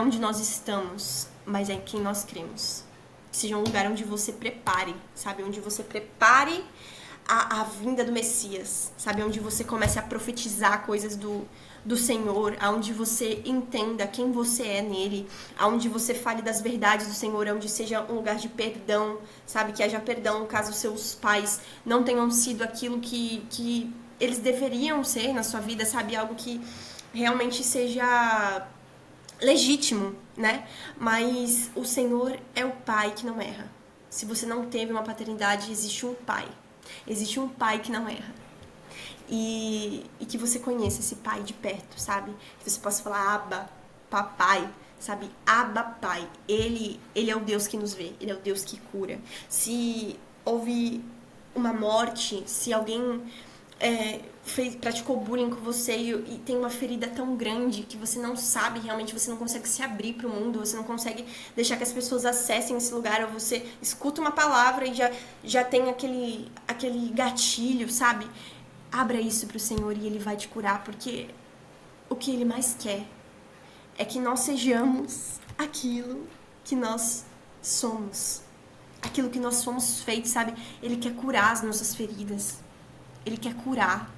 onde nós estamos, mas é em quem nós cremos. Que seja um lugar onde você prepare, sabe? Onde você prepare a vinda do Messias, sabe? Onde você comece a profetizar coisas do Senhor, aonde você entenda quem você é nele, aonde você fale das verdades do Senhor, onde seja um lugar de perdão, sabe? Que haja perdão caso seus pais não tenham sido aquilo que eles deveriam ser na sua vida, sabe? Algo que realmente seja legítimo, né? Mas o Senhor é o Pai que não erra. Se você não teve uma paternidade, existe um Pai. Existe um Pai que não erra. E que você conheça esse Pai de perto, sabe? Que você possa falar, Abba, papai, sabe? Abba, Pai. Ele é o Deus que nos vê. Ele é o Deus que cura. Se houve uma morte, se alguém praticou bullying com você e tem uma ferida tão grande que você não sabe realmente, você não consegue se abrir para o mundo, você não consegue deixar que as pessoas acessem esse lugar, ou você escuta uma palavra e já tem aquele gatilho, sabe? Abra isso para o Senhor e Ele vai te curar, porque o que Ele mais quer é que nós sejamos aquilo que nós somos, aquilo que nós somos feitos, sabe? Ele quer curar as nossas feridas. Ele quer curar,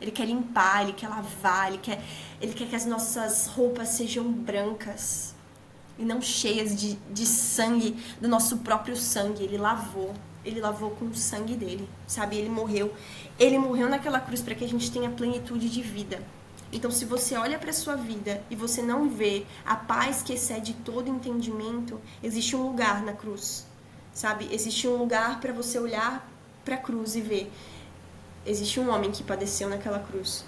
Ele quer limpar, Ele quer lavar, Ele quer que as nossas roupas sejam brancas e não cheias de sangue, do nosso próprio sangue. Ele lavou com o sangue dele, sabe? Ele morreu naquela cruz para que a gente tenha plenitude de vida. Então, se você olha para a sua vida e você não vê a paz que excede todo entendimento, existe um lugar na cruz, sabe? Existe um lugar para você olhar para a cruz e ver. Existe um homem que padeceu naquela cruz.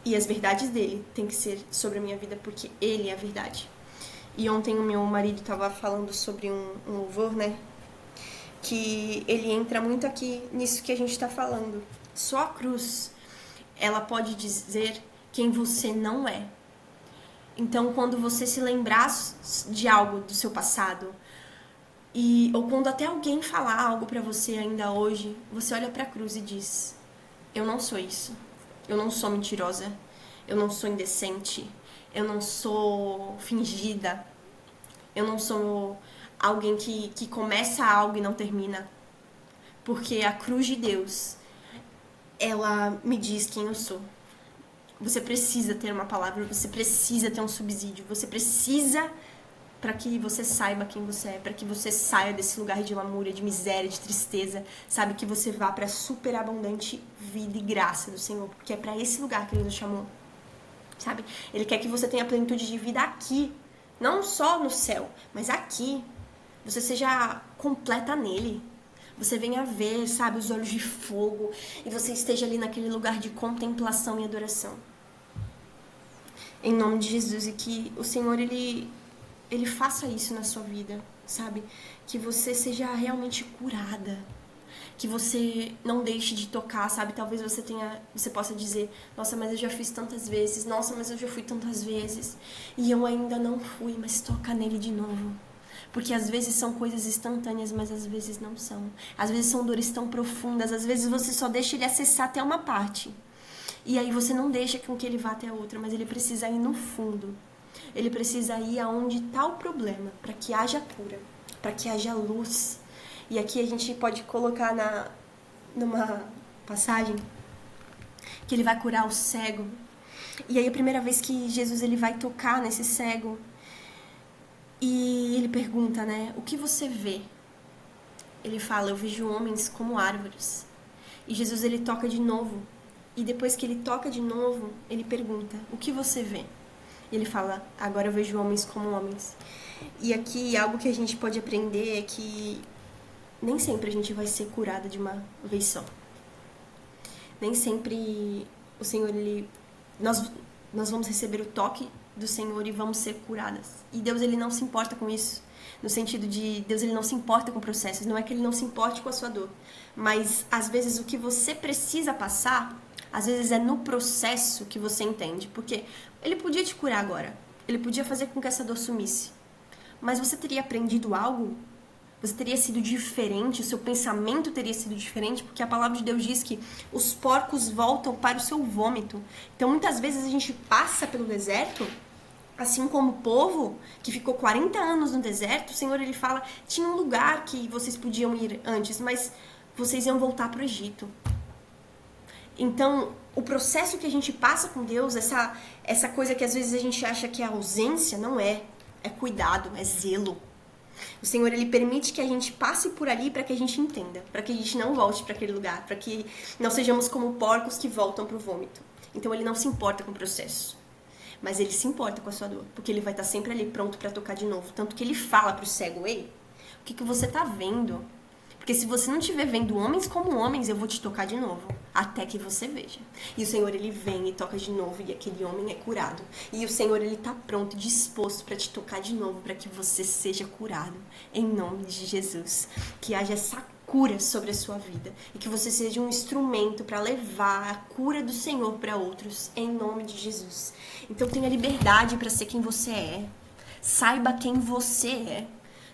E as verdades dele têm que ser sobre a minha vida, porque ele é a verdade. E ontem o meu marido estava falando sobre um louvor, né? Que ele entra muito aqui nisso que a gente está falando. Só a cruz, ela pode dizer quem você não é. Então, quando você se lembrar de algo do seu passado, Ou quando até alguém falar algo pra você ainda hoje, você olha pra cruz e diz: eu não sou isso. Eu não sou mentirosa. Eu não sou indecente. Eu não sou fingida. Eu não sou alguém que começa algo e não termina. Porque a cruz de Deus, ela me diz quem eu sou. Você precisa ter uma palavra, você precisa ter um subsídio, você precisa para que você saiba quem você é, para que você saia desse lugar de lamúria, de miséria, de tristeza, sabe? Que você vá para superabundante vida e graça do Senhor, porque é para esse lugar que Ele nos chamou, sabe? Ele quer que você tenha plenitude de vida aqui, não só no céu, mas aqui. Você seja completa nele. Você venha ver, sabe, os olhos de fogo, e você esteja ali naquele lugar de contemplação e adoração. Em nome de Jesus, e que o Senhor, Ele faça isso na sua vida, sabe? Que você seja realmente curada. Que você não deixe de tocar, sabe? Talvez você possa dizer: nossa, mas eu já fiz tantas vezes. Nossa, mas eu já fui tantas vezes. E eu ainda não fui, mas toca nele de novo. Porque às vezes são coisas instantâneas, mas às vezes não são. Às vezes são dores tão profundas. Às vezes você só deixa ele acessar até uma parte. E aí você não deixa com que ele vá até a outra, mas ele precisa ir no fundo. Ele precisa ir aonde está o problema, para que haja cura, para que haja luz. E aqui a gente pode colocar numa passagem que ele vai curar o cego. E aí a primeira vez que Jesus ele vai tocar nesse cego, e ele pergunta, né, o que você vê? Ele fala: eu vejo homens como árvores. E Jesus ele toca de novo. E depois que ele toca de novo, ele pergunta: o que você vê? E ele fala: agora eu vejo homens como homens. E aqui algo que a gente pode aprender é que nem sempre a gente vai ser curada de uma vez só. Nem sempre o Senhor, nós vamos receber o toque do Senhor e vamos ser curadas. E Deus, ele não se importa com isso. No sentido de, Deus, ele não se importa com processos. Não é que ele não se importe com a sua dor. Mas, às vezes, o que você precisa passar, às vezes é no processo que você entende. Porque ele podia te curar agora. Ele podia fazer com que essa dor sumisse. Mas você teria aprendido algo? Você teria sido diferente, o seu pensamento teria sido diferente, porque a palavra de Deus diz que os porcos voltam para o seu vômito. Então, muitas vezes a gente passa pelo deserto, assim como o povo que ficou 40 anos no deserto. O Senhor, ele fala: tinha um lugar que vocês podiam ir antes, mas vocês iam voltar para o Egito. Então, o processo que a gente passa com Deus, essa coisa que às vezes a gente acha que é ausência, não é. É cuidado, é zelo. O Senhor, ele permite que a gente passe por ali para que a gente entenda, para que a gente não volte para aquele lugar, para que não sejamos como porcos que voltam para o vômito. Então, ele não se importa com o processo, mas ele se importa com a sua dor, porque ele vai estar sempre ali pronto para tocar de novo. Tanto que ele fala para o cego: ei, o que você está vendo? Porque se você não estiver vendo homens como homens, eu vou te tocar de novo, até que você veja. E o Senhor, ele vem e toca de novo, e aquele homem é curado. E o Senhor, ele está pronto e disposto para te tocar de novo, para que você seja curado, em nome de Jesus. Que haja essa cura sobre a sua vida, e que você seja um instrumento para levar a cura do Senhor para outros, em nome de Jesus. Então tenha liberdade para ser quem você é. Saiba quem você é.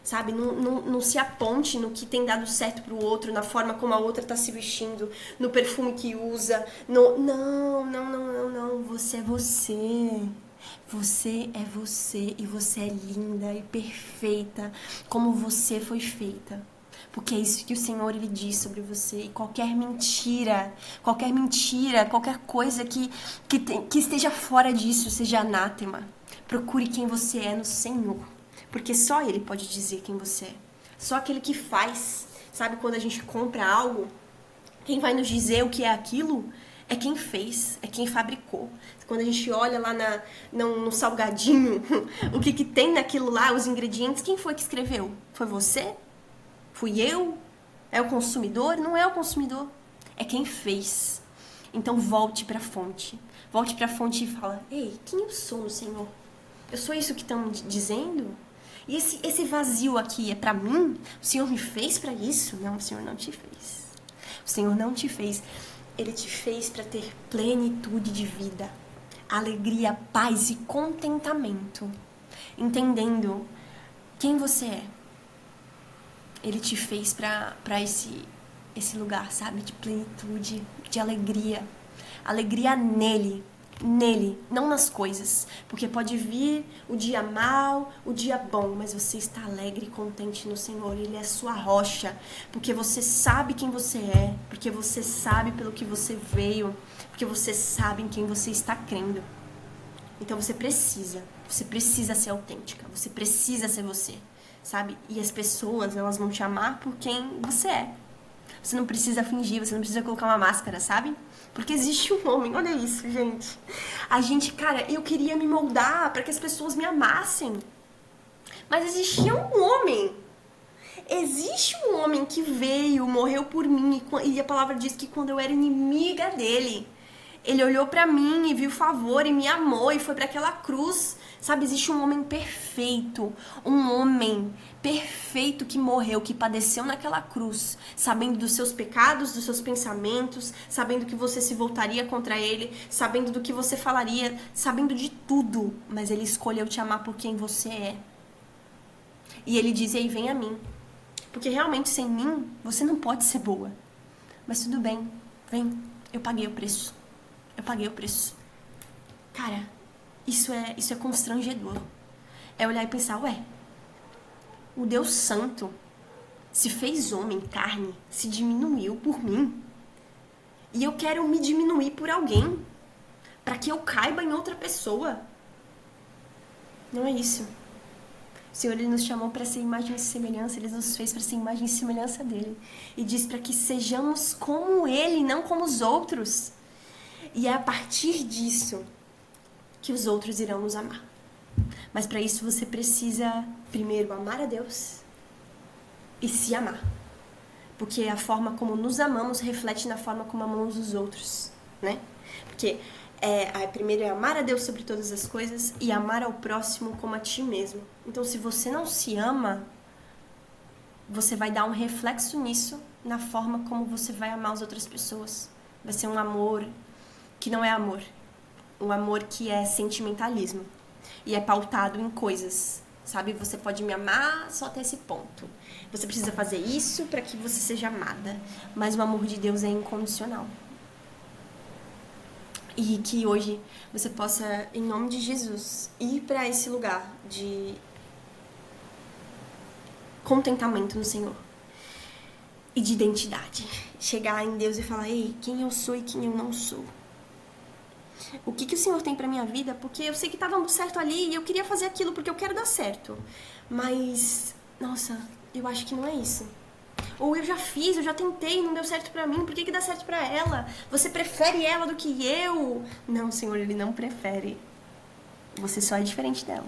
Sabe, não se aponte no que tem dado certo pro outro, na forma como a outra tá se vestindo, no perfume que usa. Não. Você é você. Você é você e você é linda e perfeita como você foi feita. Porque é isso que o Senhor, ele diz sobre você. E qualquer mentira, qualquer coisa que esteja fora disso, seja anátema. Procure quem você é no Senhor. Porque só ele pode dizer quem você é. Só aquele que faz. Sabe, quando a gente compra algo, quem vai nos dizer o que é aquilo é quem fez, é quem fabricou. Quando a gente olha lá no salgadinho, o que tem naquilo lá, os ingredientes, quem foi que escreveu? Foi você? Fui eu? É o consumidor? Não é o consumidor. É quem fez. Então volte para a fonte. Volte para a fonte e fala: ei, quem eu sou no Senhor? Eu sou isso que estão dizendo? E esse vazio aqui é pra mim? O Senhor me fez pra isso? Não, o Senhor não te fez. O Senhor não te fez. Ele te fez pra ter plenitude de vida, alegria, paz e contentamento. Entendendo quem você é. Ele te fez pra esse lugar, sabe? De plenitude, de alegria. Alegria nele, não nas coisas. Porque pode vir o dia mau, o dia bom, mas você está alegre e contente no Senhor. Ele é sua rocha, porque você sabe quem você é, porque você sabe pelo que você veio, porque você sabe em quem você está crendo. Então você precisa ser autêntica, você precisa ser você, sabe? E as pessoas, elas vão te amar por quem você é. Você não precisa fingir, você não precisa colocar uma máscara, sabe? Porque existe um homem, olha isso, gente. Cara, eu queria me moldar para que as pessoas me amassem. Mas existia um homem. Existe um homem que veio, morreu por mim, e a palavra diz que quando eu era inimiga dele, ele olhou pra mim e viu favor e me amou e foi pra aquela cruz. Sabe, existe um homem perfeito. Um homem perfeito que morreu, que padeceu naquela cruz, sabendo dos seus pecados, dos seus pensamentos, sabendo que você se voltaria contra ele, sabendo do que você falaria, sabendo de tudo. Mas ele escolheu te amar por quem você é. E ele diz, ei, vem a mim. Porque realmente sem mim, você não pode ser boa. Mas tudo bem, vem, eu paguei o preço. Eu paguei o preço. Cara, isso é constrangedor. É olhar e pensar, ué, o Deus Santo se fez homem, carne, se diminuiu por mim. E eu quero me diminuir por alguém para que eu caiba em outra pessoa. Não é isso. O Senhor, Ele nos chamou para ser imagem e semelhança, Ele nos fez para ser imagem e semelhança dEle. E diz para que sejamos como Ele, não como os outros. E é a partir disso que os outros irão nos amar. Mas para isso você precisa, primeiro, amar a Deus e se amar. Porque a forma como nos amamos reflete na forma como amamos os outros, né? Porque primeiro é amar a Deus sobre todas as coisas e amar ao próximo como a ti mesmo. Então, se você não se ama, você vai dar um reflexo nisso na forma como você vai amar as outras pessoas. Vai ser um amor que não é amor. Um amor que é sentimentalismo. E é pautado em coisas, sabe? Você pode me amar só até esse ponto. Você precisa fazer isso para que você seja amada. Mas o amor de Deus é incondicional. E que hoje você possa, em nome de Jesus, ir para esse lugar de contentamento no Senhor. E de identidade. Chegar em Deus e falar, ei, quem eu sou e quem eu não sou. O que o Senhor tem pra minha vida? Porque eu sei que tá dando certo ali e eu queria fazer aquilo porque eu quero dar certo. Mas, nossa, eu acho que não é isso. Ou eu já fiz, eu já tentei, não deu certo pra mim, por que dá certo pra ela? Você prefere ela do que eu? Não, Senhor, Ele não prefere. Você só é diferente dela.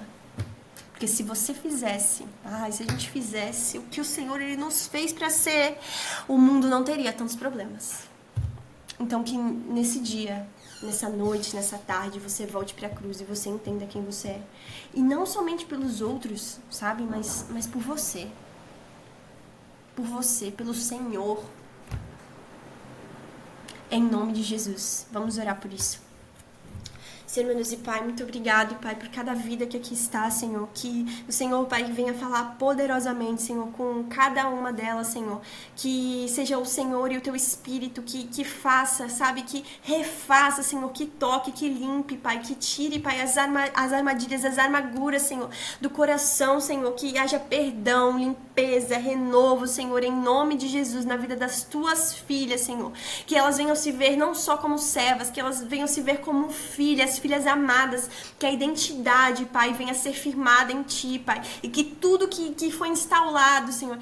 Porque se você fizesse, se a gente fizesse o que o Senhor Ele nos fez pra ser, o mundo não teria tantos problemas. Então que nesse dia, nessa noite, nessa tarde, você volte pra cruz e você entenda quem você é. E não somente pelos outros, sabe? Mas por você. Por você, pelo Senhor. Em nome de Jesus. Vamos orar por isso. Senhor, meu Deus e Pai, muito obrigado, Pai, por cada vida que aqui está, Senhor. Que o Senhor, Pai, venha falar poderosamente, Senhor, com cada uma delas, Senhor. Que seja o Senhor e o Teu Espírito que faça, sabe? Que refaça, Senhor, que toque, que limpe, Pai. Que tire, Pai, as armadilhas, as armaduras, Senhor, do coração, Senhor. Que haja perdão, limpeza, renovo, Senhor, em nome de Jesus, na vida das Tuas filhas, Senhor. Que elas venham se ver não só como servas, que elas venham se ver como filhas amadas, que a identidade, Pai, venha ser firmada em Ti, Pai, e que tudo que foi instaurado, Senhor,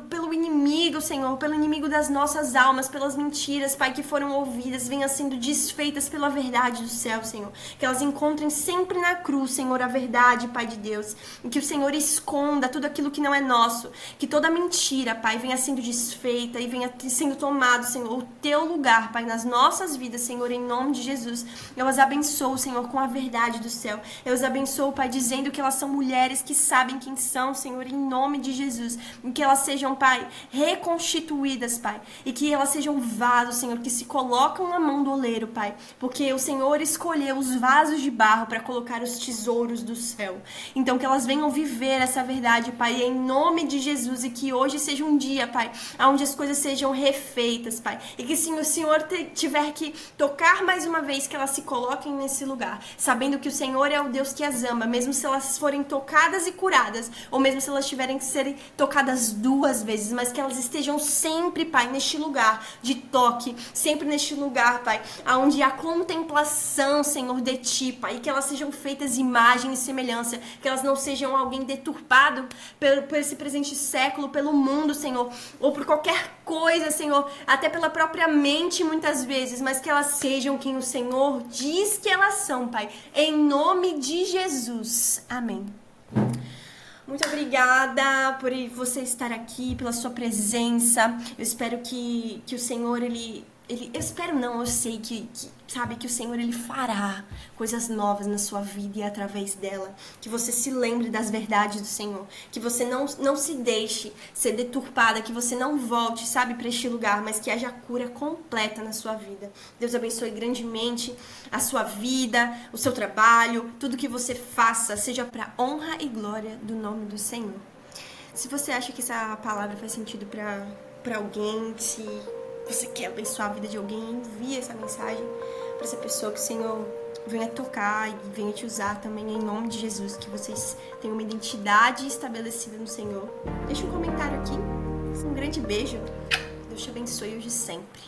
pelo inimigo, Senhor, pelo inimigo das nossas almas, pelas mentiras, Pai, que foram ouvidas, venham sendo desfeitas pela verdade do céu, Senhor, que elas encontrem sempre na cruz, Senhor, a verdade, Pai de Deus, e que o Senhor esconda tudo aquilo que não é nosso, que toda mentira, Pai, venha sendo desfeita e venha sendo tomado, Senhor, o Teu lugar, Pai, nas nossas vidas, Senhor, em nome de Jesus. Eu as abençoo, Senhor, com a verdade do céu. Eu as abençoo, Pai, dizendo que elas são mulheres que sabem quem são, Senhor, em nome de Jesus, e que elas sejam, Pai, reconstituídas, Pai, e que elas sejam vasos, Senhor, que se colocam na mão do oleiro, Pai, porque o Senhor escolheu os vasos de barro para colocar os tesouros do céu. Então, que elas venham viver essa verdade, Pai, em nome de Jesus, e que hoje seja um dia, Pai, onde as coisas sejam refeitas, Pai, e que se o Senhor tiver que tocar mais uma vez, que elas se coloquem nesse lugar, sabendo que o Senhor é o Deus que as ama, mesmo se elas forem tocadas e curadas, ou mesmo se elas tiverem que serem tocadas 2 vezes, mas que elas estejam sempre, Pai, neste lugar de toque, sempre neste lugar, Pai, onde há contemplação, Senhor, de Ti, Pai, e que elas sejam feitas imagem e semelhança, que elas não sejam alguém deturpado por esse presente século, pelo mundo, Senhor, ou por qualquer coisa, Senhor, até pela própria mente muitas vezes, mas que elas sejam quem o Senhor diz que elas são, Pai, em nome de Jesus. Amém. Muito obrigada por você estar aqui, pela sua presença. Eu espero que o Senhor, eu espero não, eu sei que sabe, que o Senhor, Ele fará coisas novas na sua vida e através dela. Que você se lembre das verdades do Senhor. Que você não se deixe ser deturpada, que você não volte, sabe, para este lugar, mas que haja cura completa na sua vida. Deus abençoe grandemente a sua vida, o seu trabalho, tudo que você faça, seja para honra e glória do nome do Senhor. Se você acha que essa palavra faz sentido para alguém, se você quer abençoar a vida de alguém, envie essa mensagem para essa pessoa, que o Senhor venha tocar e venha te usar também em nome de Jesus, que vocês tenham uma identidade estabelecida no Senhor. Deixa um comentário aqui. Um grande beijo. Deus te abençoe hoje e sempre.